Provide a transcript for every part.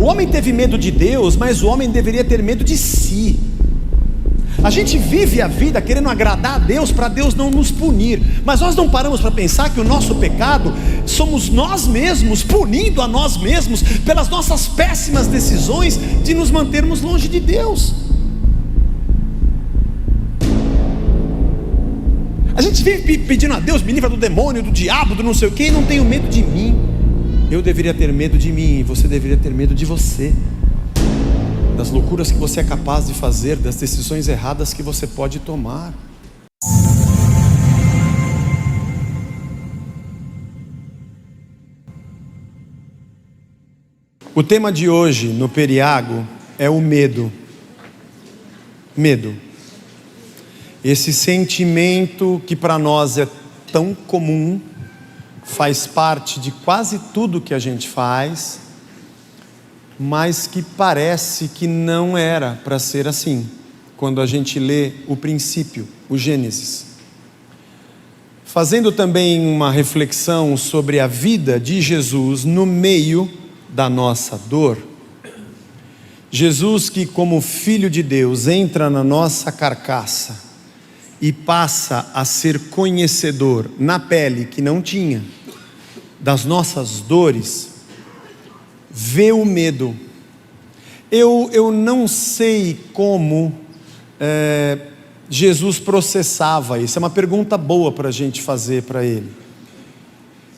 O homem teve medo de Deus, mas o homem deveria ter medo de si. A gente vive a vida querendo agradar a Deus para Deus não nos punir, mas nós não paramos para pensar que o nosso pecado somos nós mesmos, punindo a nós mesmos pelas nossas péssimas decisões de nos mantermos longe de Deus. A gente vive pedindo a Deus: me livra do demônio, do diabo, do não sei o que, e não tenho medo de mim. Eu deveria ter medo de mim, e você deveria ter medo de você, das loucuras que você é capaz de fazer, das decisões erradas que você pode tomar. O tema de hoje no Periago é o medo. Medo. Esse sentimento que para nós é tão comum, faz parte de quase tudo que a gente faz, mas que parece que não era para ser assim, quando a gente lê o princípio, o Gênesis. Fazendo também uma reflexão sobre a vida de Jesus no meio da nossa dor. Jesus, que como Filho de Deus entra na nossa carcaça e passa a ser conhecedor na pele que não tinha das nossas dores, vê o medo. Eu não sei como Jesus processava isso. É uma pergunta boa para a gente fazer para ele,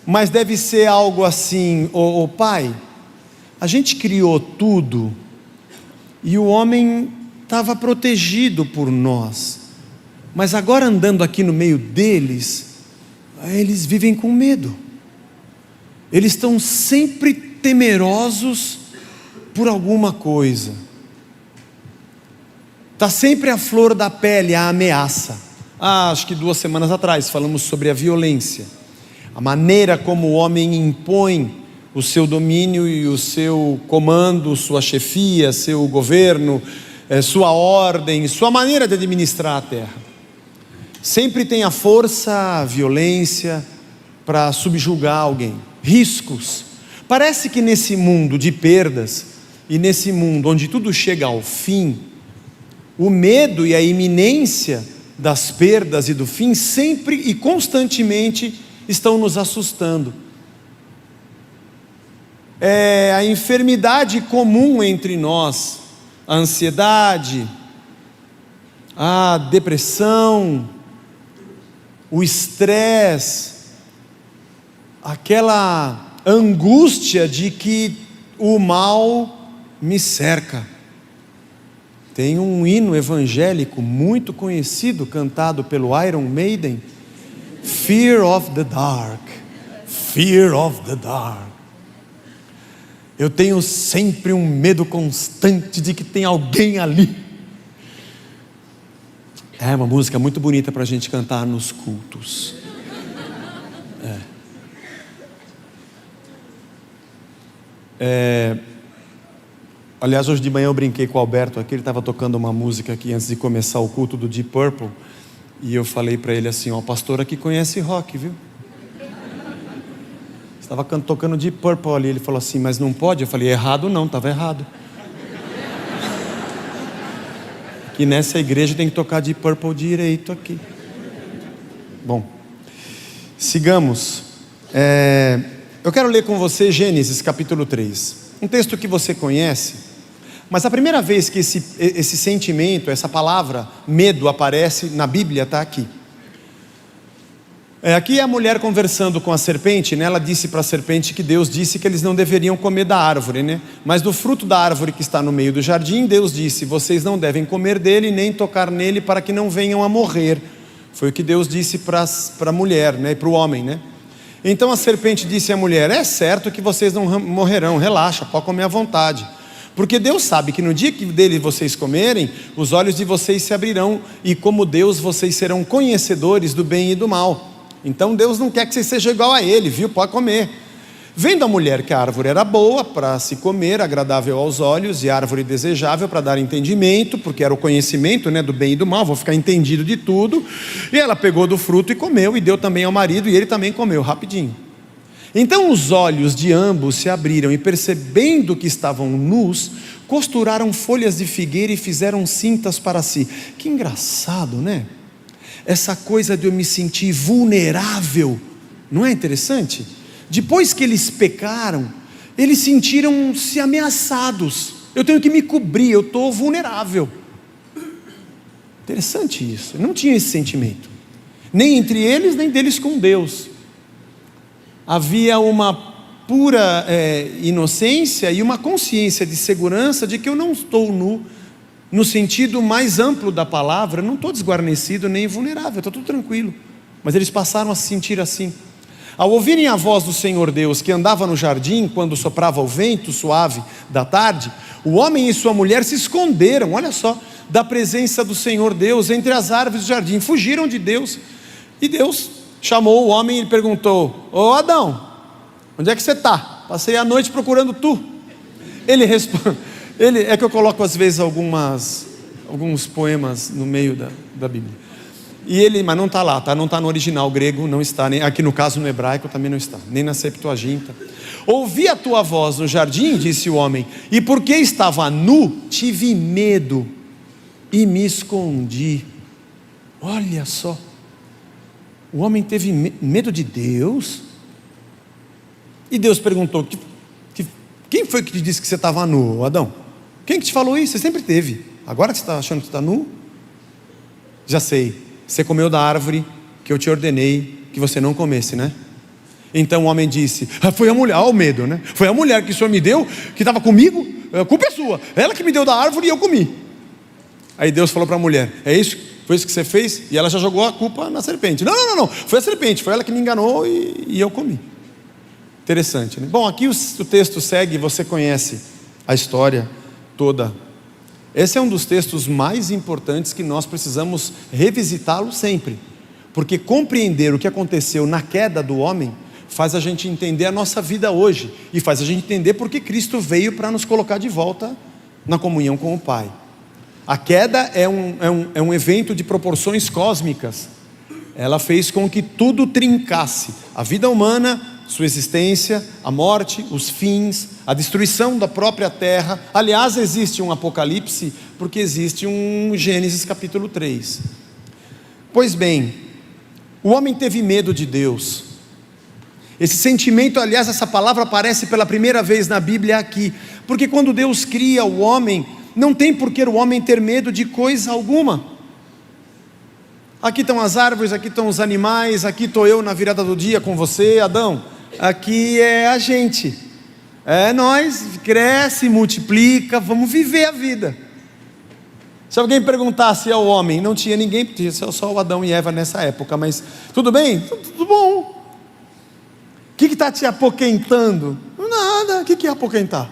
mas deve ser algo assim: ô pai, a gente criou tudo e o homem estava protegido por nós, mas agora andando aqui no meio deles, eles vivem com medo. Eles estão sempre temerosos por alguma coisa. Está sempre à flor da pele a ameaça. Acho que 2 semanas atrás falamos sobre a violência, a maneira como o homem impõe o seu domínio e o seu comando, sua chefia, seu governo, sua ordem, sua maneira de administrar a terra. Sempre tem a força, a violência para subjugar alguém. Riscos. Parece que nesse mundo de perdas e nesse mundo onde tudo chega ao fim, o medo e a iminência das perdas e do fim sempre e constantemente estão nos assustando. É a enfermidade comum entre nós, a ansiedade, a depressão, o estresse, aquela angústia de que o mal me cerca. Tem um hino evangélico muito conhecido, cantado pelo Iron Maiden: Fear of the Dark, Fear of the Dark. Eu tenho sempre um medo constante de que tem alguém ali. É uma música muito bonita para a gente cantar nos cultos. Aliás, hoje de manhã eu brinquei com o Alberto aqui. Ele estava tocando uma música aqui antes de começar o culto do Deep Purple, e eu falei para ele assim: ó, o pastor aqui conhece rock, viu? Estava tocando Deep Purple ali. Ele falou assim: mas não pode? Eu falei: errado não, estava errado. Que nessa igreja tem que tocar Deep Purple direito aqui. Bom, sigamos. Eu quero ler com você Gênesis capítulo 3. Um texto que você conhece, mas a primeira vez que esse sentimento, essa palavra medo aparece na Bíblia está aqui. Aqui é a mulher conversando com a serpente, né? Ela disse para a serpente que Deus disse que eles não deveriam comer da árvore, né? Mas do fruto da árvore que está no meio do jardim, Deus disse: vocês não devem comer dele nem tocar nele para que não venham a morrer. Foi o que Deus disse para a mulher, né? E para o homem, né? Então a serpente disse à mulher: é certo que vocês não morrerão, relaxa, pode comer à vontade. Porque Deus sabe que no dia que dele vocês comerem, os olhos de vocês se abrirão, e como Deus vocês serão conhecedores do bem e do mal. Então Deus não quer que você seja igual a ele, viu? Pode comer. Vendo a mulher que a árvore era boa para se comer, agradável aos olhos, e árvore desejável para dar entendimento, porque era o conhecimento, né, do bem e do mal, vou ficar entendido de tudo. E ela pegou do fruto e comeu, e deu também ao marido, e ele também comeu rapidinho. Então os olhos de ambos se abriram e, percebendo que estavam nus, costuraram folhas de figueira e fizeram cintas para si. Que engraçado, né? Essa coisa de eu me sentir vulnerável, não é interessante? Depois que eles pecaram, eles sentiram-se ameaçados. Eu tenho que me cobrir, eu estou vulnerável. Interessante isso. Eu não tinha esse sentimento, nem entre eles, nem deles com Deus. Havia uma pura inocência e uma consciência de segurança de que eu não estou nu, no sentido mais amplo da palavra. Eu não estou desguarnecido nem vulnerável, está tudo tranquilo. Mas eles passaram a se sentir assim. Ao ouvirem a voz do Senhor Deus, que andava no jardim quando soprava o vento suave da tarde, o homem e sua mulher se esconderam, olha só, da presença do Senhor Deus entre as árvores do jardim, fugiram de Deus. E Deus chamou o homem e perguntou: ô Adão, onde é que você está? Passei a noite procurando tu. Ele responde, é que eu coloco às vezes alguns poemas no meio da Bíblia. E ele, mas não está lá, tá? Não está no original grego, não está, nem, aqui no caso no hebraico também não está, nem na Septuaginta. Ouvi a tua voz no jardim, disse o homem, e porque estava nu, tive medo e me escondi. Olha só, o homem teve medo de Deus. E Deus perguntou: quem foi que te disse que você estava nu, Adão? Quem que te falou isso? Você sempre teve, agora que você está achando que está nu? Já sei, você comeu da árvore que eu te ordenei que você não comesse, né? Então o homem disse: foi a mulher, olha o medo, né? Foi a mulher que o Senhor me deu, que estava comigo, a culpa é sua, ela que me deu da árvore e eu comi. Aí Deus falou para a mulher: é isso? Foi isso que você fez? E ela já jogou a culpa na serpente. Não, foi a serpente, foi ela que me enganou e eu comi. Interessante, né? Bom, aqui o texto segue, você conhece a história toda. Esse é um dos textos mais importantes que nós precisamos revisitá-lo sempre, porque compreender o que aconteceu na queda do homem faz a gente entender a nossa vida hoje, e faz a gente entender porque Cristo veio para nos colocar de volta na comunhão com o Pai. A queda é um evento de proporções cósmicas. Ela fez com que tudo trincasse, a vida humana, sua existência, a morte, os fins, a destruição da própria terra. Aliás, existe um Apocalipse, porque existe um Gênesis capítulo 3. Pois bem, o homem teve medo de Deus. Esse sentimento, aliás, essa palavra aparece pela primeira vez na Bíblia aqui, porque quando Deus cria o homem, não tem por que o homem ter medo de coisa alguma. Aqui estão as árvores, aqui estão os animais, aqui estou eu na virada do dia com você, Adão. Aqui é a gente, é nós, cresce, multiplica, vamos viver a vida. Se alguém perguntasse ao homem, não tinha ninguém, tinha só o Adão e Eva nessa época, mas tudo bem? Tudo bom. O que está te apoquentando? Nada. O que é apoquentar?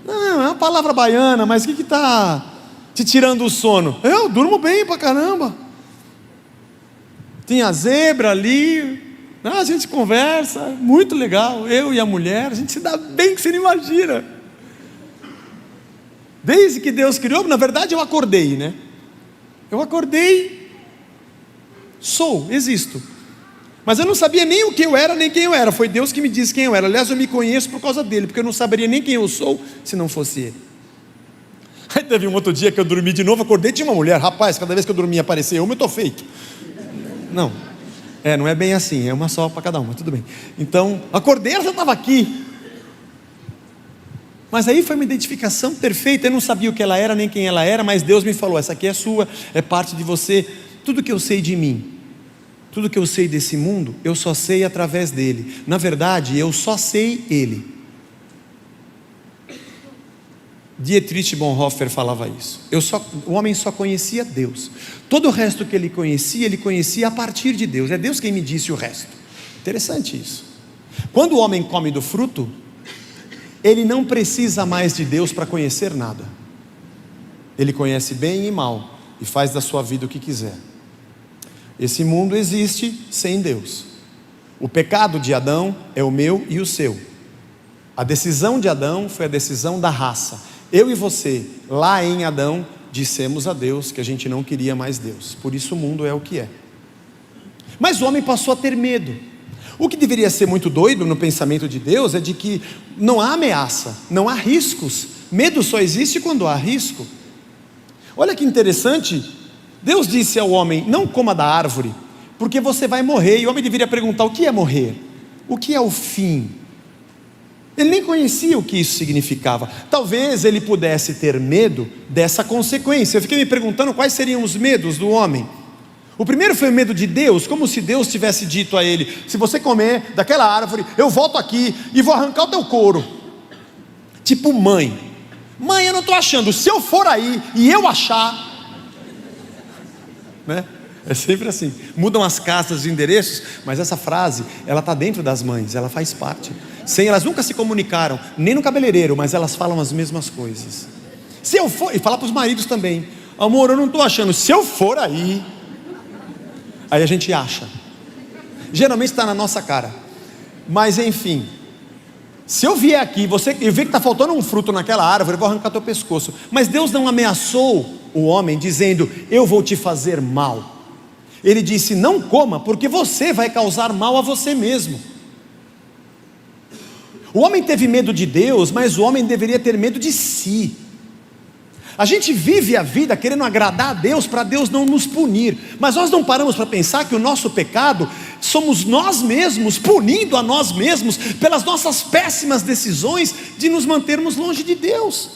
Não, é uma palavra baiana, mas o que está te tirando o sono? Eu durmo bem pra caramba. Tinha zebra ali, a gente conversa, muito legal, eu e a mulher, a gente se dá bem que você não imagina. Desde que Deus criou, na verdade eu acordei, né? Eu acordei, existo. Mas eu não sabia nem o que eu era, nem quem eu era. Foi Deus que me disse quem eu era. Aliás, eu me conheço por causa dele, porque eu não saberia nem quem eu sou se não fosse ele. Aí teve um outro dia que eu dormi de novo, acordei, tinha uma mulher. Rapaz, cada vez que eu dormia aparecia uma, eu estou feito. Não é bem assim, é uma só para cada uma, tudo bem. Então, acordei, ela já estava aqui. Mas aí foi uma identificação perfeita. Eu não sabia o que ela era, nem quem ela era, mas Deus me falou: essa aqui é sua, é parte de você. Tudo que eu sei de mim, tudo que eu sei desse mundo, eu só sei através dele. Na verdade, eu só sei ele. Dietrich Bonhoeffer falava isso. O homem só conhecia Deus. Todo o resto que ele conhecia a partir de Deus. É Deus quem me disse o resto. Interessante isso. Quando o homem come do fruto, ele não precisa mais de Deus para conhecer nada. Ele conhece bem e mal e faz da sua vida o que quiser. Esse mundo existe sem Deus. O pecado de Adão é o meu e o seu. A decisão de Adão foi a decisão da raça. Eu e você, lá em Adão, dissemos a Deus que a gente não queria mais Deus. Por isso o mundo é o que é. Mas o homem passou a ter medo. O que deveria ser muito doido no pensamento de Deus é de que não há ameaça, não há riscos. Medo só existe quando há risco. Olha que interessante, Deus disse ao homem: não coma da árvore, porque você vai morrer. E o homem deveria perguntar: o que é morrer? O que é o fim? Ele nem conhecia o que isso significava. Talvez ele pudesse ter medo dessa consequência. Eu fiquei me perguntando quais seriam os medos do homem. O primeiro foi o medo de Deus, como se Deus tivesse dito a ele: se você comer daquela árvore, eu volto aqui e vou arrancar o teu couro. Tipo mãe: mãe, eu não estou achando, se eu for aí e eu achar, né? É sempre assim, mudam as castas e endereços, mas essa frase, ela está dentro das mães, ela faz parte. Sem elas nunca se comunicaram, nem no cabeleireiro, mas elas falam as mesmas coisas. Se eu for, e fala para os maridos também: amor, eu não estou achando, se eu for aí a gente acha. Geralmente está na nossa cara. Mas enfim, se eu vier aqui, eu ver que está faltando um fruto naquela árvore, eu vou arrancar teu pescoço. Mas Deus não ameaçou o homem dizendo: eu vou te fazer mal. Ele disse: não coma, porque você vai causar mal a você mesmo. O homem teve medo de Deus, mas o homem deveria ter medo de si. A gente vive a vida querendo agradar a Deus para Deus não nos punir, mas nós não paramos para pensar que o nosso pecado somos nós mesmos, punindo a nós mesmos pelas nossas péssimas decisões de nos mantermos longe de Deus.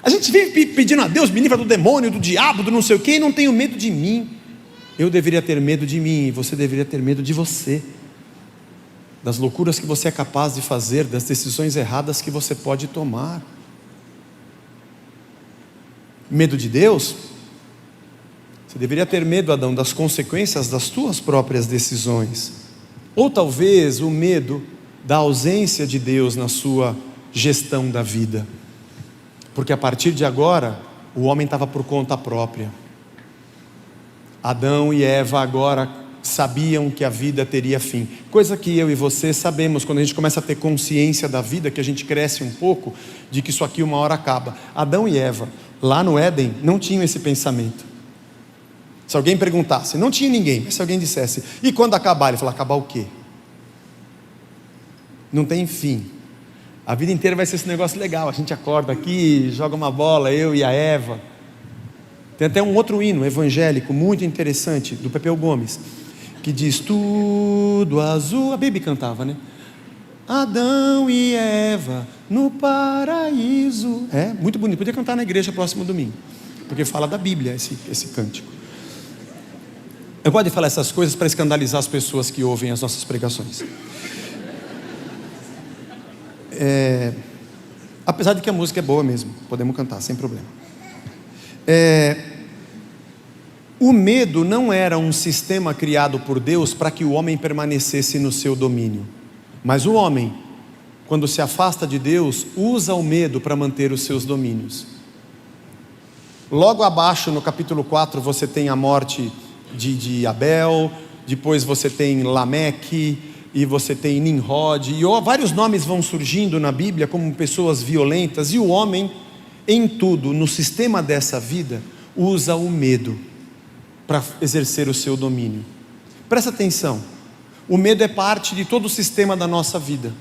A gente vive pedindo a Deus: me livra do demônio, do diabo, do não sei o que, e não tenho medo de mim. Eu deveria ter medo de mim, e você deveria ter medo de você, das loucuras que você é capaz de fazer, das decisões erradas que você pode tomar. Medo de Deus? Você deveria ter medo, Adão, das consequências das tuas próprias decisões. Ou talvez o medo da ausência de Deus na sua gestão da vida, porque a partir de agora o homem estava por conta própria. Adão e Eva agora sabiam que a vida teria fim, coisa que eu e você sabemos quando a gente começa a ter consciência da vida, que a gente cresce um pouco, de que isso aqui uma hora acaba. Adão e Eva, lá no Éden, não tinham esse pensamento. Se alguém perguntasse, não tinha ninguém, mas se alguém dissesse: e quando acabar? Ele falou: acabar o quê? Não tem fim. A vida inteira vai ser esse negócio legal, a gente acorda aqui, joga uma bola, eu e a Eva. Tem até um outro hino evangélico muito interessante, do Pepeu Gomes, que diz: tudo azul. A Baby cantava, né? Adão e Eva no paraíso. É muito bonito, podia cantar na igreja próximo domingo, porque fala da Bíblia esse cântico. Eu gosto de falar essas coisas para escandalizar as pessoas que ouvem as nossas pregações. Apesar de que a música é boa mesmo, podemos cantar sem problema. O medo não era um sistema criado por Deus para que o homem permanecesse no seu domínio, mas o homem, quando se afasta de Deus, usa o medo para manter os seus domínios. Logo abaixo no capítulo 4 você tem a morte de Abel, depois você tem Lameque, e você tem Nimrod, e vários nomes vão surgindo na Bíblia como pessoas violentas. E o homem, em tudo, no sistema dessa vida, usa o medo para exercer o seu domínio. Presta atenção, o medo é parte de todo o sistema da nossa vida.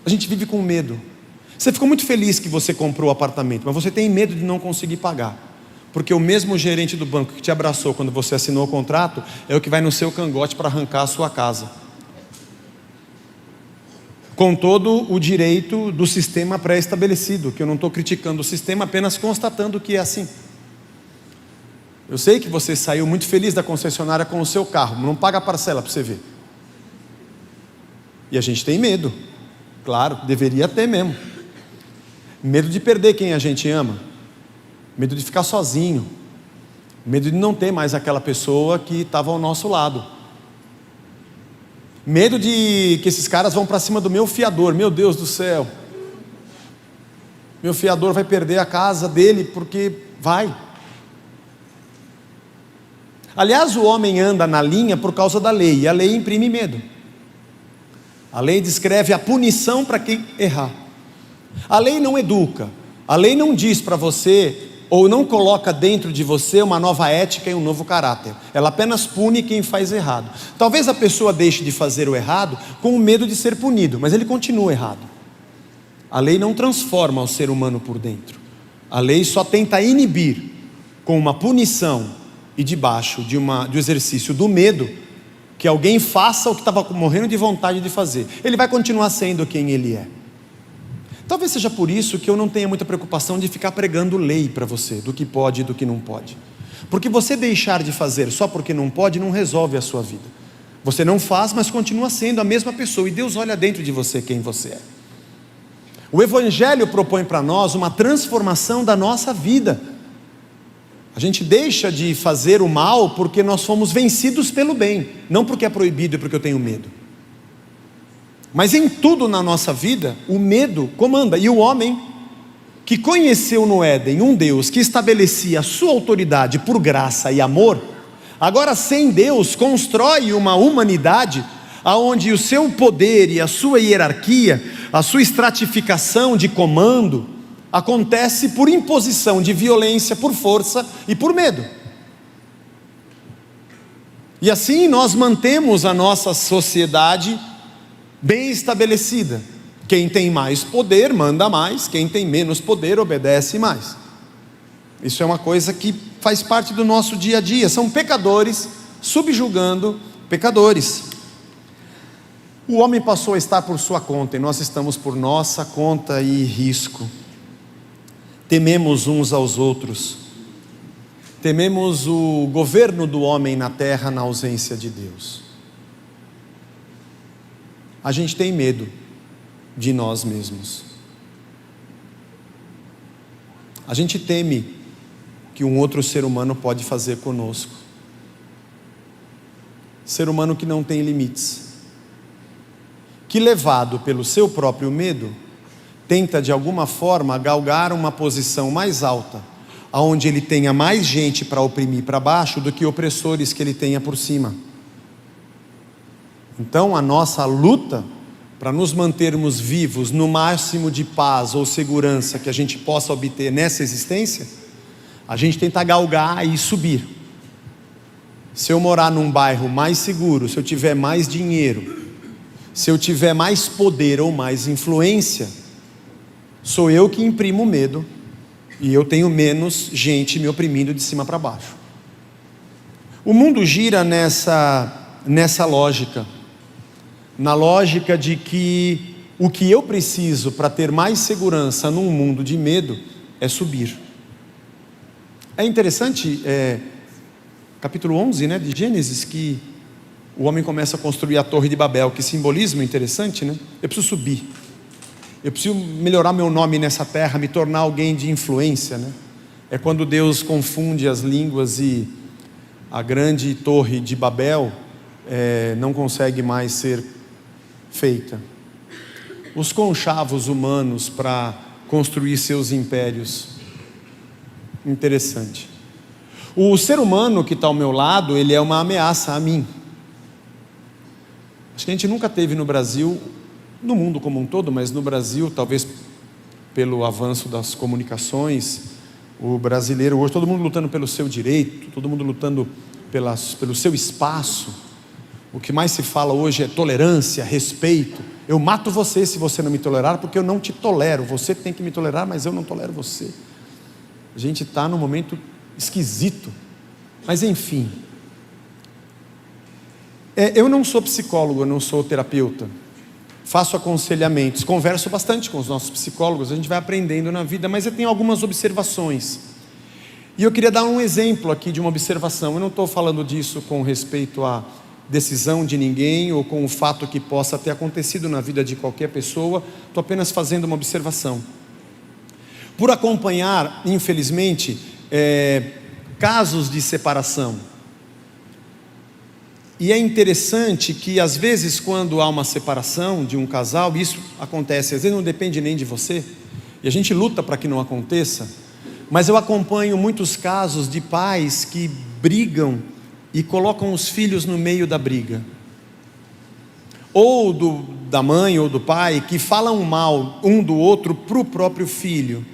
A gente vive com medo. Você ficou muito feliz que você comprou o apartamento, mas você tem medo de não conseguir pagar, porque o mesmo gerente do banco que te abraçou quando você assinou o contrato é o que vai no seu cangote para arrancar a sua casa, com todo o direito do sistema pré-estabelecido, que eu não estou criticando o sistema, apenas constatando que é assim. Eu sei que você saiu muito feliz da concessionária com o seu carro, não paga a parcela para você ver. E a gente tem medo, claro, deveria ter mesmo. Medo de perder quem a gente ama, medo de ficar sozinho, medo de não ter mais aquela pessoa que estava ao nosso lado. Medo de que esses caras vão para cima do meu fiador. Meu Deus do céu, meu fiador vai perder a casa dele, porque vai. Aliás, o homem anda na linha por causa da lei, e a lei imprime medo. A lei descreve a punição para quem errar. A lei não educa, a lei não diz para você ou não coloca dentro de você uma nova ética e um novo caráter. Ela apenas pune quem faz errado. Talvez a pessoa deixe de fazer o errado com o medo de ser punido, mas ele continua errado. A lei não transforma o ser humano por dentro. A lei só tenta inibir com uma punição e debaixo do exercício do medo, que alguém faça o que estava morrendo de vontade de fazer. Ele vai continuar sendo quem ele é. Talvez seja por isso que eu não tenha muita preocupação de ficar pregando lei para você, do que pode e do que não pode. Porque você deixar de fazer só porque não pode, não resolve a sua vida. Você não faz, mas continua sendo a mesma pessoa, e Deus olha dentro de você quem você é. O Evangelho propõe para nós uma transformação da nossa vida. A gente deixa de fazer o mal porque nós fomos vencidos pelo bem, não porque é proibido e porque eu tenho medo. Mas em tudo na nossa vida, o medo comanda. E o homem que conheceu no Éden um Deus que estabelecia a sua autoridade por graça e amor, agora sem Deus constrói uma humanidade onde o seu poder e a sua hierarquia, a sua estratificação de comando, acontece por imposição de violência, por força e por medo. E assim nós mantemos a nossa sociedade bem estabelecida. Quem tem mais poder manda mais, quem tem menos poder obedece mais. Isso é uma coisa que faz parte do nosso dia a dia. São pecadores subjugando pecadores. O homem passou a estar por sua conta e nós estamos por nossa conta e risco. Tememos uns aos outros. Tememos o governo do homem na terra na ausência de Deus. A gente tem medo de nós mesmos. A gente teme que um outro ser humano pode fazer conosco. Ser humano que não tem limites, que levado pelo seu próprio medo, tenta de alguma forma galgar uma posição mais alta, aonde ele tenha mais gente para oprimir para baixo do que opressores que ele tenha por cima. Então a nossa luta para nos mantermos vivos no máximo de paz ou segurança que a gente possa obter nessa existência, a gente tenta galgar e subir. Se eu morar num bairro mais seguro, se eu tiver mais dinheiro, se eu tiver mais poder ou mais influência, sou eu que imprimo medo e eu tenho menos gente me oprimindo de cima para baixo. O mundo gira nessa lógica, na lógica de que o que eu preciso para ter mais segurança num mundo de medo é subir. É interessante, capítulo 11, de Gênesis, que o homem começa a construir a Torre de Babel. Que simbolismo interessante, Eu preciso subir, eu preciso melhorar meu nome nessa terra, me tornar alguém de influência, É quando Deus confunde as línguas e a grande Torre de Babel não consegue mais ser feita. Os conchavos humanos para construir seus impérios. Interessante. O ser humano que está ao meu lado, ele é uma ameaça a mim. Acho que a gente nunca teve no Brasil, no mundo como um todo, mas no Brasil, talvez pelo avanço das comunicações, o brasileiro hoje, todo mundo lutando pelo seu direito, todo mundo lutando pelo seu espaço. O que mais se fala hoje é tolerância, respeito. Eu mato você se você não me tolerar, porque eu não te tolero. Você tem que me tolerar, mas eu não tolero você. A gente está num momento esquisito. Mas enfim. Eu não sou psicólogo, eu não sou terapeuta. Faço aconselhamentos, converso bastante com os nossos psicólogos, a gente vai aprendendo na vida, mas eu tenho algumas observações. E eu queria dar um exemplo aqui de uma observação. Eu não estou falando disso com respeito à decisão de ninguém ou com o fato que possa ter acontecido na vida de qualquer pessoa. Estou apenas fazendo uma observação. Por acompanhar, infelizmente, casos de separação. E é interessante que às vezes quando há uma separação de um casal, isso acontece, às vezes não depende nem de você, e a gente luta para que não aconteça, mas eu acompanho muitos casos de pais que brigam e colocam os filhos no meio da briga, ou da mãe ou do pai, que falam mal um do outro para o próprio filho.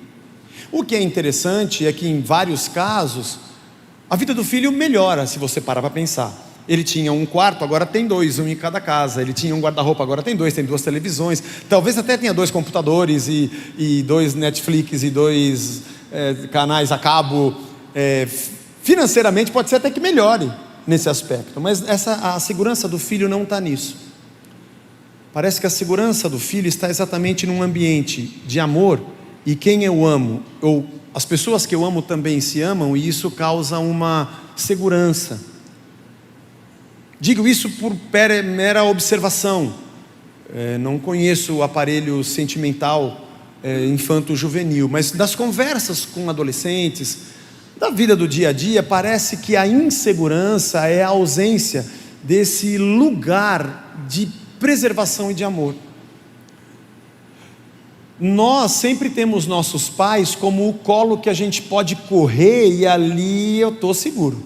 O que é interessante é que em vários casos, a vida do filho melhora, se você parar para pensar. Ele tinha um quarto, agora tem dois, um em cada casa. Ele tinha um guarda-roupa, agora tem dois, tem duas televisões. Talvez até tenha dois computadores e dois Netflix e dois canais a cabo. Financeiramente pode ser até que melhore nesse aspecto, mas a segurança do filho não está nisso. Parece que a segurança do filho está exatamente num ambiente de amor, e quem eu amo, ou as pessoas que eu amo também se amam, e isso causa uma segurança. Digo isso por mera observação. Não conheço o aparelho sentimental infanto-juvenil, mas das conversas com adolescentes, da vida do dia a dia, parece que a insegurança é a ausência desse lugar de preservação e de amor. Nós sempre temos nossos pais como o colo que a gente pode correr e ali eu estou seguro.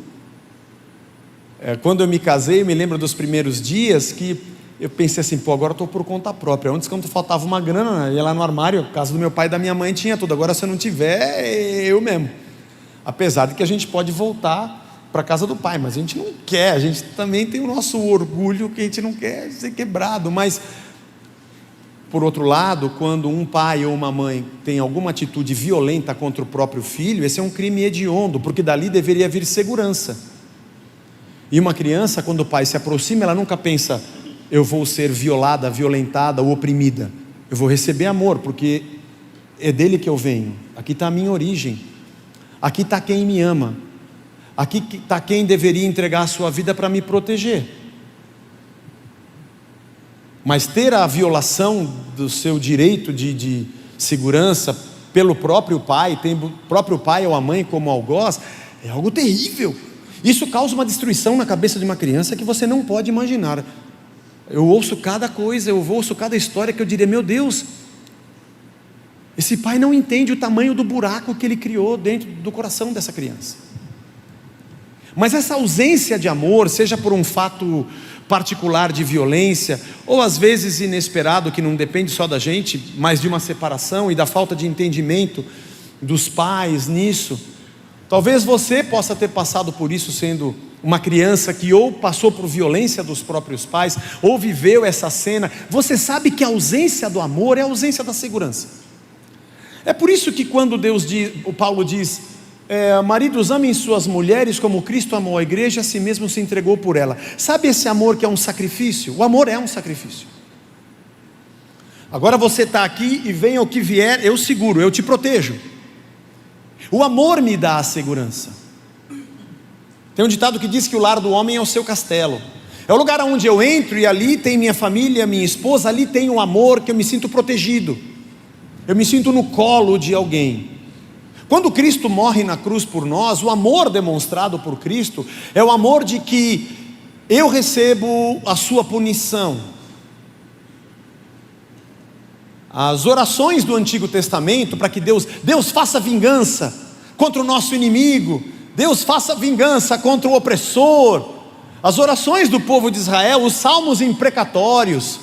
Quando eu me casei, eu me lembro dos primeiros dias que eu pensei assim, agora estou por conta própria. Antes, quando faltava uma grana, ia lá no armário, a casa do meu pai e da minha mãe tinha tudo. Agora, se eu não tiver, eu mesmo. Apesar de que a gente pode voltar para a casa do pai, mas a gente não quer. A gente também tem o nosso orgulho que a gente não quer ser quebrado. Mas, por outro lado, quando um pai ou uma mãe tem alguma atitude violenta contra o próprio filho, esse é um crime hediondo, porque dali deveria vir segurança. E uma criança, quando o pai se aproxima, ela nunca pensa, eu vou ser violada, violentada ou oprimida. Eu vou receber amor, porque é dele que eu venho. Aqui está a minha origem. Aqui está quem me ama. Aqui está quem deveria entregar a sua vida para me proteger. Mas ter a violação do seu direito de segurança pelo próprio pai, tem o próprio pai ou a mãe como algoz, é algo terrível. Isso causa uma destruição na cabeça de uma criança que você não pode imaginar. Eu ouço cada coisa, eu ouço cada história que eu diria, meu Deus, esse pai não entende o tamanho do buraco que ele criou dentro do coração dessa criança. Mas essa ausência de amor, seja por um fato particular de violência, ou às vezes inesperado, que não depende só da gente, mas de uma separação e da falta de entendimento dos pais nisso. Talvez você possa ter passado por isso sendo uma criança que ou passou por violência dos próprios pais, ou viveu essa cena. Você sabe que a ausência do amor é a ausência da segurança. É por isso que quando o Paulo diz, maridos amem suas mulheres como Cristo amou a igreja, a si mesmo se entregou por ela. Sabe esse amor que é um sacrifício? O amor é um sacrifício. Agora você está aqui e venha o que vier, eu seguro, eu te protejo. O amor me dá a segurança. Tem um ditado que diz que o lar do homem é o seu castelo. É o lugar onde eu entro e ali tem minha família, minha esposa, ali tem o amor que eu me sinto protegido. Eu me sinto no colo de alguém. Quando Cristo morre na cruz por nós, o amor demonstrado por Cristo é o amor de que eu recebo a sua punição. As orações do Antigo Testamento para que Deus faça vingança contra o nosso inimigo, Deus faça vingança contra o opressor, as orações do povo de Israel, os salmos imprecatórios,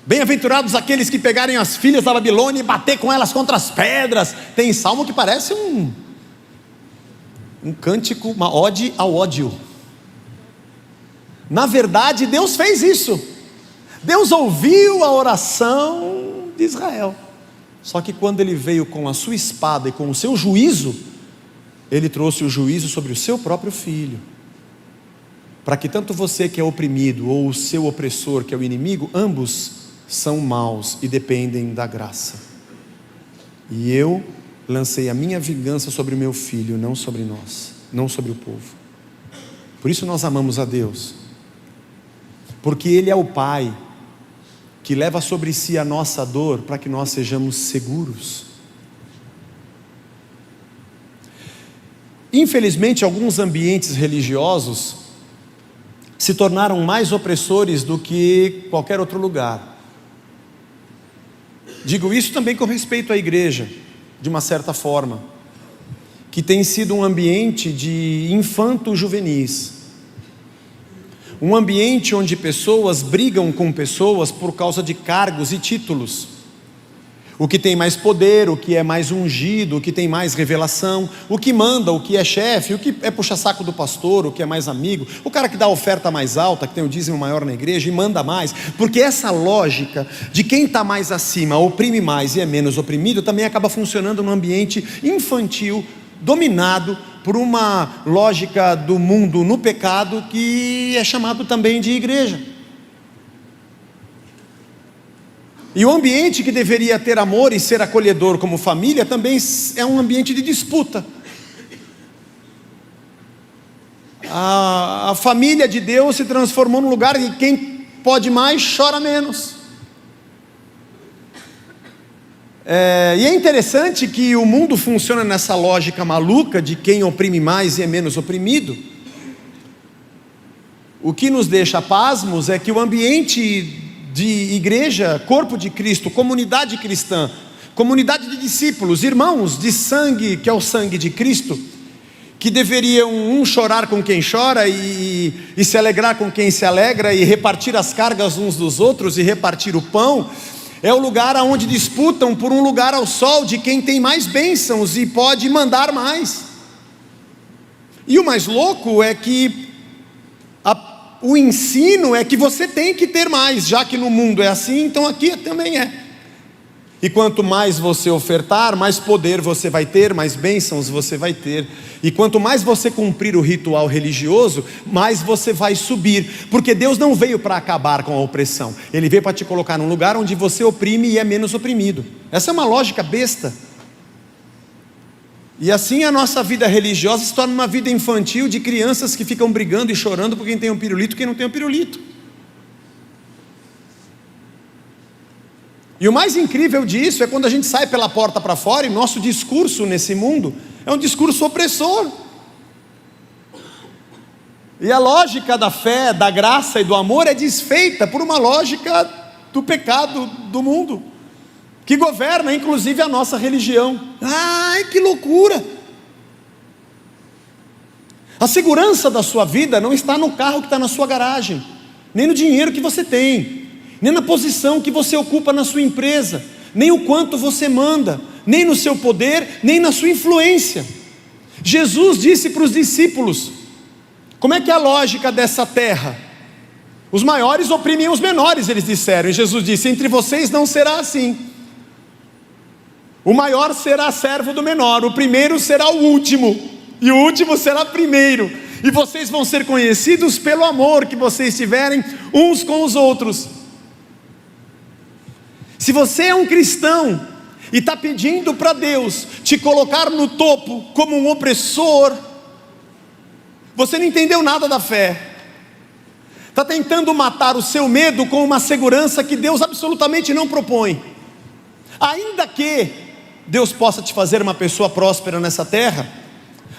bem-aventurados aqueles que pegarem as filhas da Babilônia e bater com elas contra as pedras. Tem salmo que parece um cântico, uma ode ao ódio. Na verdade, Deus fez isso. Deus ouviu a oração de Israel. Só que quando ele veio com a sua espada e com o seu juízo, ele trouxe o juízo sobre o seu próprio filho, para que tanto você que é oprimido, ou o seu opressor que é o inimigo, ambos são maus e dependem da graça. E eu lancei a minha vingança sobre o meu filho, não sobre nós, não sobre o povo. Por isso nós amamos a Deus, porque Ele é o Pai que leva sobre si a nossa dor para que nós sejamos seguros. Infelizmente, alguns ambientes religiosos se tornaram mais opressores do que qualquer outro lugar. Digo isso também com respeito à igreja, de uma certa forma, que tem sido um ambiente de infanto-juvenis, um ambiente onde pessoas brigam com pessoas por causa de cargos e títulos, o que tem mais poder, o que é mais ungido, o que tem mais revelação, o que manda, o que é chefe, o que é puxa-saco do pastor, o que é mais amigo, o cara que dá a oferta mais alta, que tem o dízimo maior na igreja e manda mais, porque essa lógica de quem está mais acima oprime mais e é menos oprimido, também acaba funcionando num ambiente infantil, dominado por uma lógica do mundo no pecado, que é chamado também de igreja. E o ambiente que deveria ter amor e ser acolhedor como família, também é um ambiente de disputa. A família de Deus se transformou num lugar em que quem pode mais chora menos. E é interessante que o mundo funciona nessa lógica maluca de quem oprime mais e é menos oprimido. O que nos deixa pasmos é que o ambiente de igreja, corpo de Cristo, comunidade cristã, comunidade de discípulos, irmãos de sangue, que é o sangue de Cristo, que deveriam um chorar com quem chora e se alegrar com quem se alegra, e repartir as cargas uns dos outros e repartir o pão, é o lugar onde disputam por um lugar ao sol de quem tem mais bênçãos e pode mandar mais. E o mais louco é que o ensino é que você tem que ter mais, já que no mundo é assim, então aqui também é. E quanto mais você ofertar, mais poder você vai ter, mais bênçãos você vai ter. E quanto mais você cumprir o ritual religioso, mais você vai subir. Porque Deus não veio para acabar com a opressão, Ele veio para te colocar num lugar onde você oprime e é menos oprimido. Essa é uma lógica besta. E assim a nossa vida religiosa se torna uma vida infantil de crianças que ficam brigando e chorando por quem tem um pirulito e quem não tem um pirulito. E o mais incrível disso é quando a gente sai pela porta para fora e nosso discurso nesse mundo é um discurso opressor. E a lógica da fé, da graça e do amor é desfeita por uma lógica do pecado do mundo, que governa inclusive a nossa religião. Ai, que loucura! A segurança da sua vida não está no carro que está na sua garagem, nem no dinheiro que você tem, nem na posição que você ocupa na sua empresa, nem o quanto você manda, nem no seu poder, nem na sua influência. Jesus disse para os discípulos: como é que é a lógica dessa terra? Os maiores oprimem os menores, eles disseram, e Jesus disse: entre vocês não será assim. O maior será servo do menor, o primeiro será o último, e o último será primeiro. E vocês vão ser conhecidos pelo amor que vocês tiverem uns com os outros. Se você é um cristão e está pedindo para Deus te colocar no topo como um opressor, você não entendeu nada da fé. Está tentando matar o seu medo com uma segurança que Deus absolutamente não propõe. Ainda que Deus possa te fazer uma pessoa próspera nessa terra,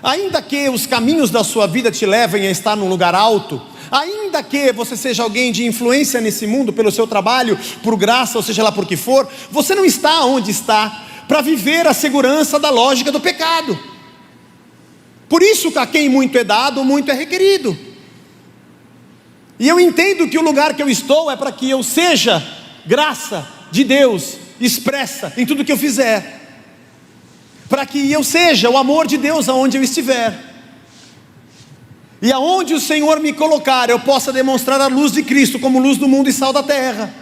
ainda que os caminhos da sua vida te levem a estar num lugar alto, ainda que você seja alguém de influência nesse mundo pelo seu trabalho, por graça, ou seja lá por que for, você não está onde está para viver a segurança da lógica do pecado. Por isso que a quem muito é dado, muito é requerido. E eu entendo que o lugar que eu estou é para que eu seja graça de Deus expressa em tudo que eu fizer, para que eu seja o amor de Deus aonde eu estiver, e aonde o Senhor me colocar, eu possa demonstrar a luz de Cristo como luz do mundo e sal da terra,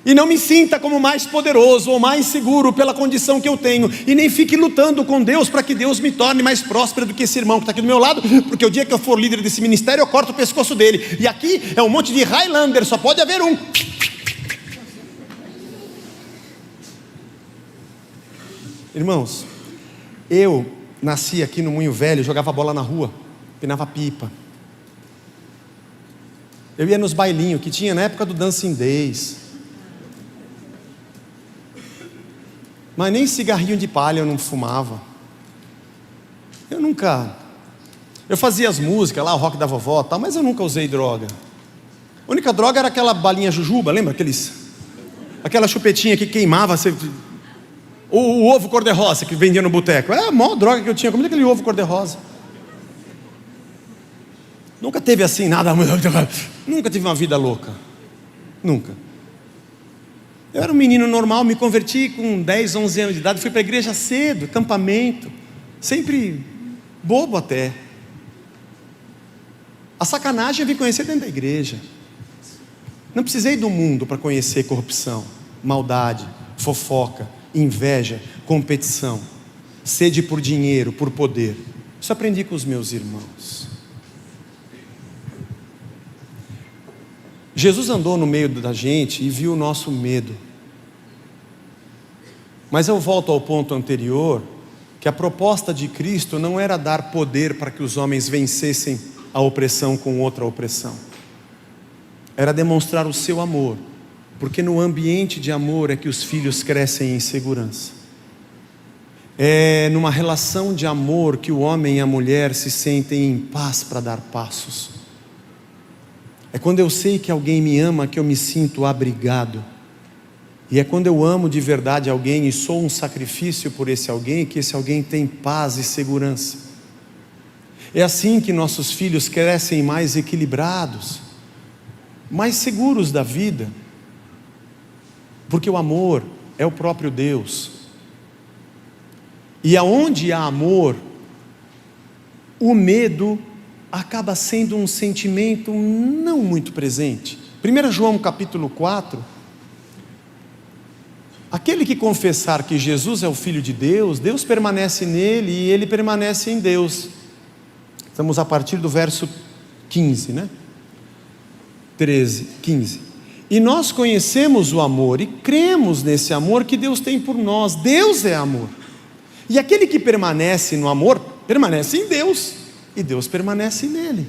e não me sinta como mais poderoso ou mais seguro pela condição que eu tenho, e nem fique lutando com Deus para que Deus me torne mais próspero do que esse irmão que está aqui do meu lado, porque o dia que eu for líder desse ministério eu corto o pescoço dele, e aqui é um monte de Highlander, só pode haver um. Irmãos, eu nasci aqui no Moinho Velho, jogava bola na rua, empinava pipa. Eu ia nos bailinhos que tinha na época do Dancing Days. Mas nem cigarrinho de palha eu não fumava. Eu fazia as músicas lá, o rock da vovó e tal, mas eu nunca usei droga. A única droga era aquela balinha jujuba, lembra? Aquela chupetinha que queimava, o ovo cor-de-rosa que vendia no boteco. É a maior droga que eu tinha, comia aquele ovo cor-de-rosa. Nunca teve assim nada, nunca tive uma vida louca, nunca. Eu era um menino normal, me converti com 10, 11 anos de idade, fui para a igreja cedo, acampamento, sempre bobo até. A sacanagem eu vim conhecer dentro da igreja. Não precisei do mundo para conhecer corrupção, maldade, fofoca, inveja, competição, sede por dinheiro, por poder. Isso aprendi com os meus irmãos. Jesus andou no meio da gente e viu o nosso medo. Mas eu volto ao ponto anterior, que a proposta de Cristo não era dar poder para que os homens vencessem a opressão com outra opressão. Era demonstrar o seu amor, porque no ambiente de amor é que os filhos crescem em segurança. É numa relação de amor que o homem e a mulher se sentem em paz para dar passos. É quando eu sei que alguém me ama que eu me sinto abrigado. E é quando eu amo de verdade alguém e sou um sacrifício por esse alguém, que esse alguém tem paz e segurança. É assim que nossos filhos crescem mais equilibrados, mais seguros da vida, porque o amor é o próprio Deus. E aonde há amor, o medo acaba sendo um sentimento não muito presente. 1 João capítulo 4, aquele que confessar que Jesus é o Filho de Deus, Deus permanece nele e ele permanece em Deus. Estamos a partir do verso 15, né? 13, 15. E nós conhecemos o amor e cremos nesse amor que Deus tem por nós. Deus é amor. E aquele que permanece no amor, permanece em Deus, e Deus permanece nele.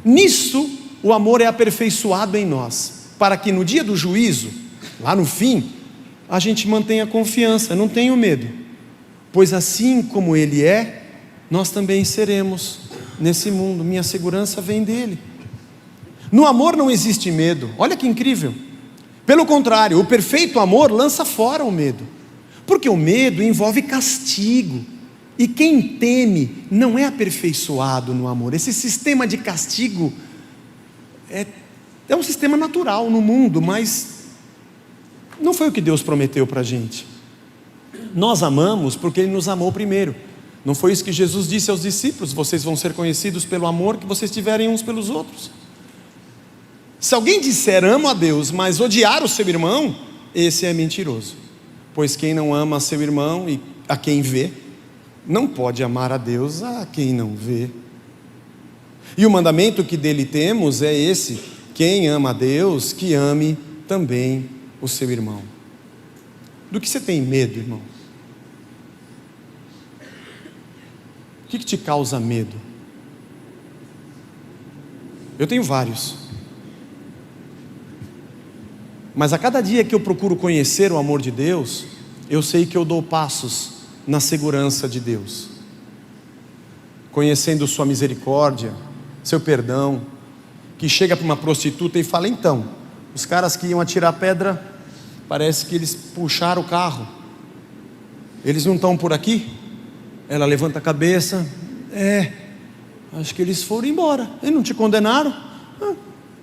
Nisso, o amor é aperfeiçoado em nós, para que no dia do juízo, lá no fim, a gente mantenha confiança, não tenha medo, pois assim como Ele é, nós também seremos nesse mundo. Minha segurança vem dele. No amor não existe medo. Olha que incrível. Pelo contrário, o perfeito amor lança fora o medo, porque o medo envolve castigo, e quem teme não é aperfeiçoado no amor. Esse sistema de castigo é um sistema natural no mundo, mas não foi o que Deus prometeu para a gente. Nós amamos porque Ele nos amou primeiro. Não foi isso que Jesus disse aos discípulos: vocês vão ser conhecidos pelo amor que vocês tiverem uns pelos outros. Se alguém disser amo a Deus, mas odiar o seu irmão, esse é mentiroso. Pois quem não ama seu irmão e a quem vê, não pode amar a Deus a quem não vê. E o mandamento que dele temos é esse: quem ama a Deus, que ame também o seu irmão. Do que você tem medo, irmão? O que te causa medo? Eu tenho vários. Mas a cada dia que eu procuro conhecer o amor de Deus, eu sei que eu dou passos na segurança de Deus, conhecendo sua misericórdia, seu perdão, que chega para uma prostituta e fala: então, os caras que iam atirar pedra, parece que eles puxaram o carro, eles não estão por aqui? Ela levanta a cabeça: acho que eles foram embora. Eles não te condenaram?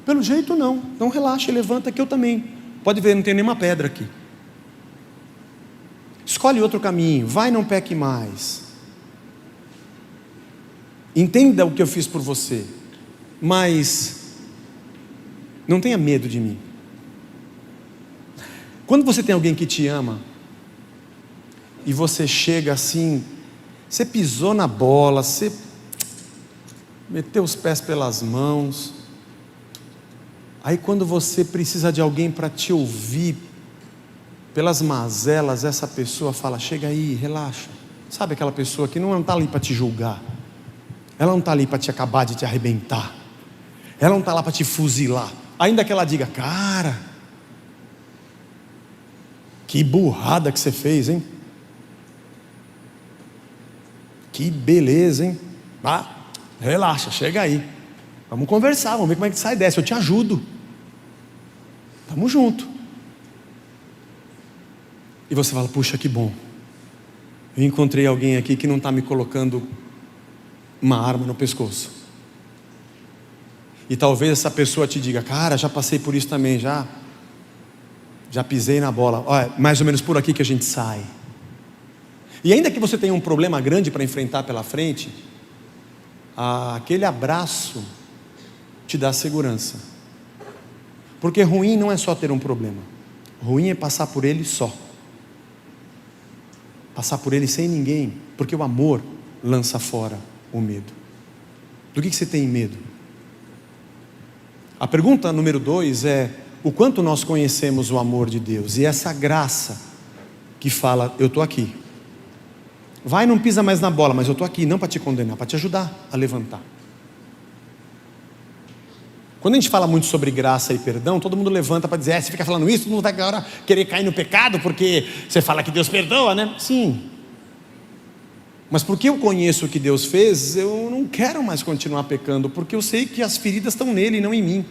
Pelo jeito não. Então relaxa, levanta que eu também. Pode ver, não tem nenhuma pedra aqui. Escolhe outro caminho, vai, não peque mais. Entenda o que eu fiz por você, mas não tenha medo de mim. Quando você tem alguém que te ama, e você chega assim, você pisou na bola, você meteu os pés pelas mãos, aí quando você precisa de alguém para te ouvir, pelas mazelas, essa pessoa fala: chega aí, relaxa. Sabe aquela pessoa que não está ali para te julgar, ela não está ali para te acabar de te arrebentar, ela não está lá para te fuzilar, ainda que ela diga: cara, que burrada que você fez, hein? Que beleza, hein? Relaxa, chega aí, vamos conversar, vamos ver como é que sai dessa, eu te ajudo, tamo junto. E você fala: puxa, que bom, eu encontrei alguém aqui que não está me colocando uma arma no pescoço. E talvez essa pessoa te diga: cara, já passei por isso também, já. Já pisei na bola. Olha, mais ou menos por aqui que a gente sai. E ainda que você tenha um problema grande para enfrentar pela frente, aquele abraço te dá segurança. Porque ruim não é só ter um problema. Ruim é passar por ele só. Passar por ele sem ninguém. Porque o amor lança fora o medo. Do que você tem medo? A pergunta número 2 é: o quanto nós conhecemos o amor de Deus? E essa graça que fala, eu estou aqui. Vai, não pisa mais na bola, mas eu estou aqui, não para te condenar, para te ajudar a levantar. Quando a gente fala muito sobre graça e perdão, todo mundo levanta para dizer, você fica falando isso, todo mundo vai agora querer cair no pecado, porque você fala que Deus perdoa, né? Sim. Mas porque eu conheço o que Deus fez, eu não quero mais continuar pecando, porque eu sei que as feridas estão nele e não em mim.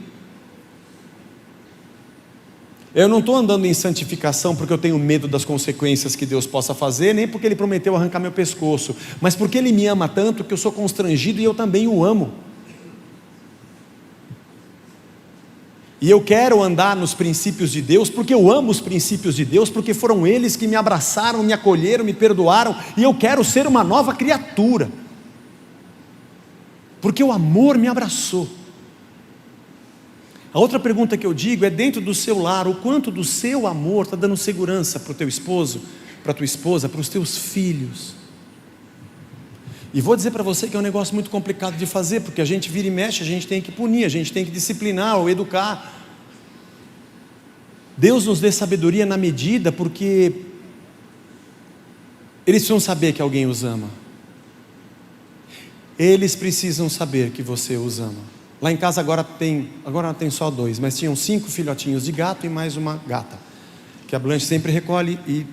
Eu não estou andando em santificação porque eu tenho medo das consequências que Deus possa fazer, nem porque Ele prometeu arrancar meu pescoço, mas porque Ele me ama tanto que eu sou constrangido e eu também o amo. E eu quero andar nos princípios de Deus, porque eu amo os princípios de Deus, porque foram eles que me abraçaram, me acolheram, me perdoaram, e eu quero ser uma nova criatura, porque o amor me abraçou. A outra pergunta que eu digo é: dentro do seu lar, o quanto do seu amor está dando segurança para o teu esposo, para a tua esposa, para os teus filhos? E vou dizer para você que é um negócio muito complicado de fazer, porque a gente vira e mexe, a gente tem que punir, a gente tem que disciplinar ou educar. Deus nos dê sabedoria na medida, porque eles precisam saber que alguém os ama. Eles precisam saber que você os ama. Lá em casa agora não tem só 2, mas tinham 5 filhotinhos de gato e mais uma gata, que a Blanche sempre recolhe, e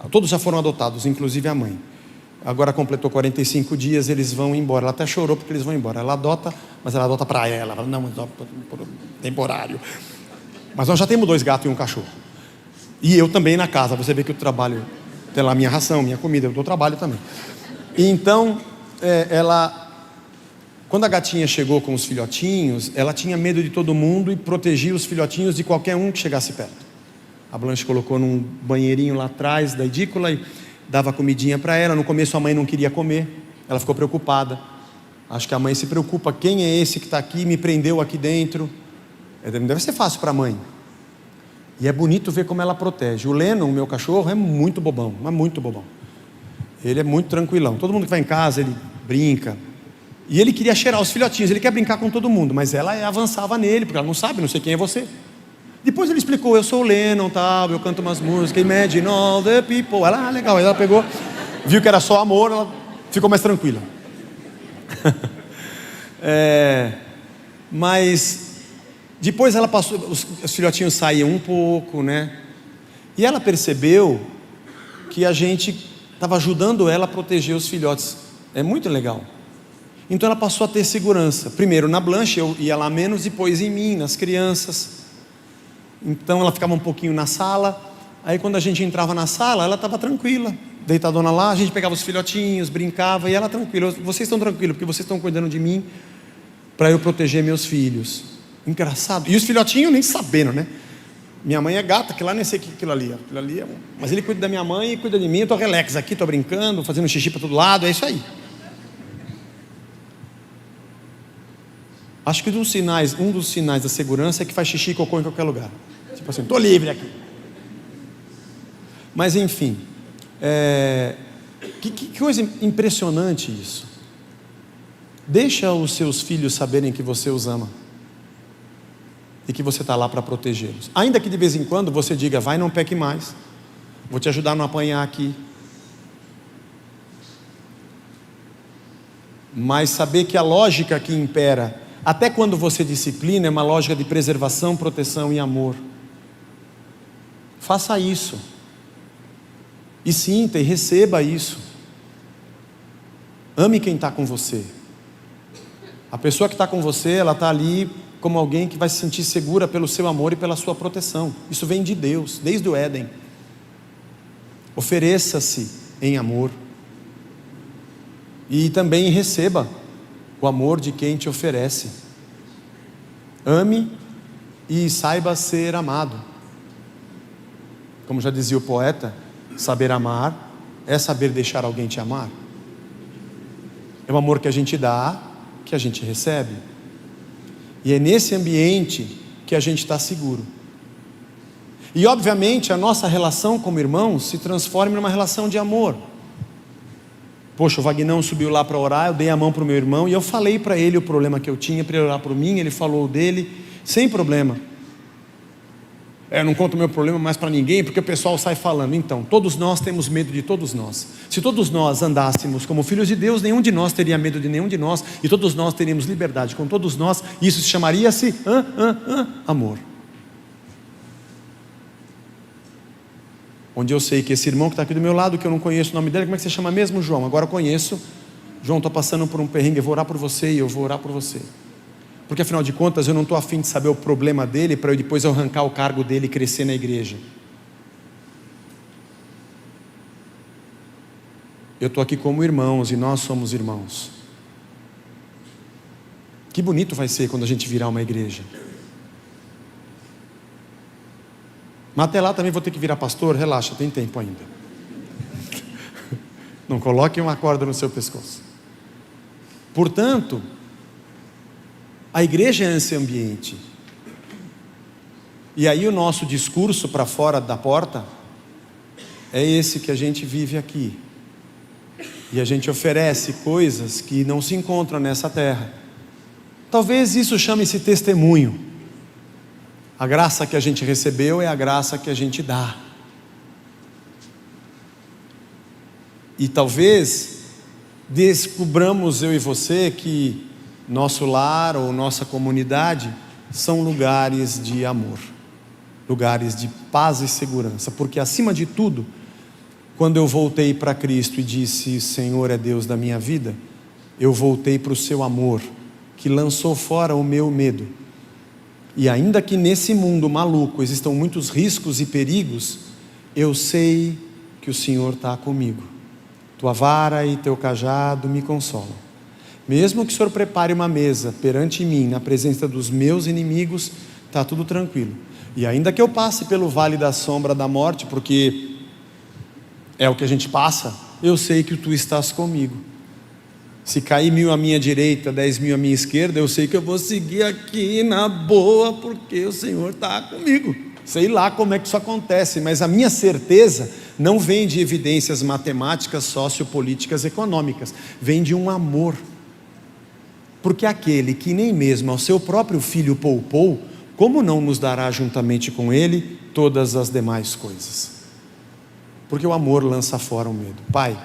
todos já foram adotados, inclusive a mãe. Agora completou 45 dias, eles vão embora. Ela até chorou porque eles vão embora. Ela adota, mas ela adota para ela. Ela fala, não, mas temporário. Mas nós já temos 2 gatos e um cachorro. E eu também na casa. Você vê que eu trabalho, tem lá minha ração, minha comida, eu dou trabalho também. E então, quando a gatinha chegou com os filhotinhos, ela tinha medo de todo mundo e protegia os filhotinhos de qualquer um que chegasse perto. A Blanche colocou num banheirinho lá atrás da edícula e dava comidinha para ela. No começo a mãe não queria comer, ela ficou preocupada. Acho que a mãe se preocupa, quem é esse que está aqui, me prendeu aqui dentro? Não deve ser fácil para a mãe. E é bonito ver como ela protege. O Lennon, o meu cachorro, é muito bobão, mas muito bobão. Ele é muito tranquilão. Todo mundo que vai em casa, ele brinca. E ele queria cheirar os filhotinhos, ele quer brincar com todo mundo, mas ela avançava nele, porque ela não sabe, não sei quem é você. Depois ele explicou, eu sou o Lennon, tal, eu canto umas músicas, Imagine all the people. Ela, legal, aí ela pegou, viu que era só amor, ela ficou mais tranquila. Mas depois ela passou, os filhotinhos saíam um pouco, né? E ela percebeu que a gente estava ajudando ela a proteger os filhotes. É muito legal. Então ela passou a ter segurança. Primeiro na Blanche, eu ia lá menos, depois em mim, nas crianças. Então ela ficava um pouquinho na sala. Aí quando a gente entrava na sala, ela estava tranquila, deitadona lá. A gente pegava os filhotinhos, brincava, e ela tranquila. Vocês estão tranquilos, porque vocês estão cuidando de mim, para eu proteger meus filhos. Engraçado. E os filhotinhos nem sabendo, né? Minha mãe é gata, que lá nem sei o que aquilo ali é. Mas ele cuida da minha mãe e cuida de mim. Eu estou relax aqui, estou brincando, fazendo xixi para todo lado, é isso aí. Acho que um dos sinais da segurança é que faz xixi e cocô em qualquer lugar. Tipo assim, estou livre aqui. Mas enfim, que coisa impressionante isso. Deixa os seus filhos saberem que você os ama e que você está lá para protegê-los. Ainda que de vez em quando você diga, vai, não peque mais, vou te ajudar a não apanhar aqui. Mas saber que a lógica que impera, até quando você disciplina, é uma lógica de preservação, proteção e amor. Faça isso. E sinta e receba isso. Ame quem está com você. A pessoa que está com você, ela está ali como alguém que vai se sentir segura pelo seu amor e pela sua proteção. Isso vem de Deus, desde o Éden. Ofereça-se em amor. E também receba o amor de quem te oferece. Ame e saiba ser amado. Como já dizia o poeta, saber amar é saber deixar alguém te amar. É o amor que a gente dá, que a gente recebe. E é nesse ambiente que a gente está seguro. E obviamente a nossa relação como irmãos se transforma numa relação de amor. Poxa, o Vagnão subiu lá para orar, eu dei a mão para o meu irmão e eu falei para ele o problema que eu tinha, para ele orar por mim, ele falou o dele, sem problema. Eu não conto o meu problema mais para ninguém, porque o pessoal sai falando. Então, todos nós temos medo de todos nós. Se todos nós andássemos como filhos de Deus, nenhum de nós teria medo de nenhum de nós, e todos nós teríamos liberdade com todos nós, e isso chamaria-se amor. Onde eu sei que esse irmão que está aqui do meu lado, que eu não conheço o nome dele, como é que você chama mesmo, João? Agora eu conheço. João, estou passando por um perrengue, eu vou orar por você e eu vou orar por você. Porque afinal de contas eu não estou afim de saber o problema dele, para eu depois arrancar o cargo dele e crescer na igreja. Eu estou aqui como irmãos e nós somos irmãos. Que bonito vai ser quando a gente virar uma igreja. Mas até lá também vou ter que virar pastor, relaxa, tem tempo ainda. Não coloque uma corda no seu pescoço. Portanto, a igreja é esse ambiente. E aí o nosso discurso para fora da porta é esse que a gente vive aqui. E a gente oferece coisas que não se encontram nessa terra. Talvez isso chame-se testemunho. A graça que a gente recebeu é a graça que a gente dá. E talvez descobramos, eu e você, que nosso lar ou nossa comunidade são lugares de amor, lugares de paz e segurança, porque acima de tudo, quando eu voltei para Cristo e disse, Senhor é Deus da minha vida, eu voltei para o seu amor, que lançou fora o meu medo. E ainda que nesse mundo maluco existam muitos riscos e perigos, eu sei que o Senhor está comigo. Tua vara e teu cajado me consolam. Mesmo que o Senhor prepare uma mesa perante mim, na presença dos meus inimigos, está tudo tranquilo. E ainda que eu passe pelo vale da sombra da morte, porque é o que a gente passa, eu sei que tu estás comigo. Se cair 1.000 à minha direita, 10.000 à minha esquerda, eu sei que eu vou seguir aqui na boa, porque o Senhor está comigo. Sei lá como é que isso acontece, mas a minha certeza não vem de evidências matemáticas, sociopolíticas, econômicas, vem de um amor. Porque aquele que nem mesmo ao seu próprio filho poupou, como não nos dará juntamente com ele todas as demais coisas? Porque o amor lança fora o medo. Pai,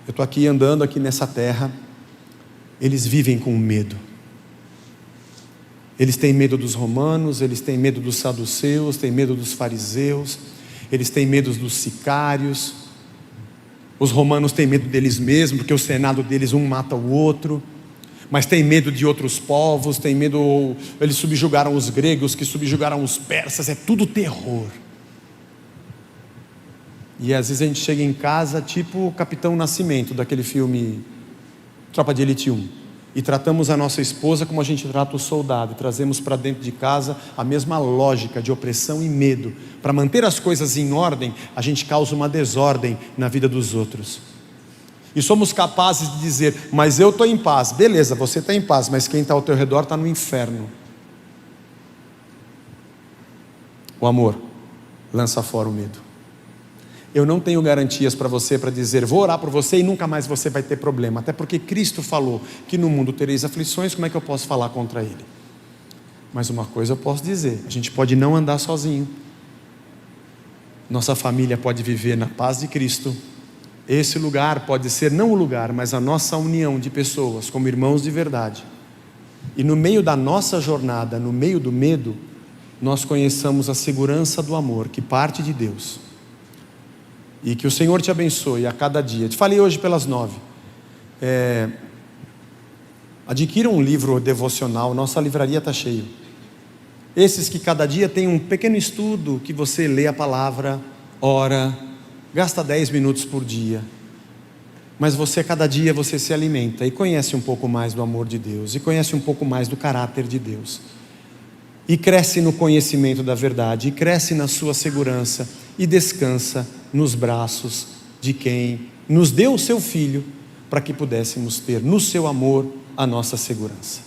eu estou aqui andando aqui nessa terra, eles vivem com medo. Eles têm medo dos romanos, eles têm medo dos saduceus, têm medo dos fariseus, eles têm medo dos sicários. Os romanos têm medo deles mesmos, porque o senado deles um mata o outro. Mas têm medo de outros povos, têm medo, eles subjugaram os gregos, que subjugaram os persas, é tudo terror. E às vezes a gente chega em casa tipo o Capitão Nascimento, daquele filme Tropa de Elite 1, e tratamos a nossa esposa como a gente trata o soldado, e trazemos para dentro de casa a mesma lógica de opressão e medo. Para manter as coisas em ordem, a gente causa uma desordem na vida dos outros, e somos capazes de dizer, mas eu estou em paz. Beleza, você está em paz, mas quem está ao teu redor está no inferno. O amor lança fora o medo. Eu não tenho garantias para você, para dizer, vou orar por você e nunca mais você vai ter problema. Até porque Cristo falou que no mundo tereis aflições, como é que eu posso falar contra Ele? Mas uma coisa eu posso dizer, a gente pode não andar sozinho. Nossa família pode viver na paz de Cristo. Esse lugar pode ser, não o lugar, mas a nossa união de pessoas, como irmãos de verdade. E no meio da nossa jornada, no meio do medo, nós conheçamos a segurança do amor, que parte de Deus. E que o Senhor te abençoe a cada dia. Te falei hoje pelas 9. Adquira um livro devocional, nossa livraria está cheia. Esses que cada dia tem um pequeno estudo, que você lê a palavra, ora, gasta 10 minutos por dia. Mas você, cada dia você se alimenta e conhece um pouco mais do amor de Deus, e conhece um pouco mais do caráter de Deus. e cresce no conhecimento da verdade, e cresce na sua segurança, e descansa nos braços de quem nos deu o seu Filho, para que pudéssemos ter no seu amor a nossa segurança.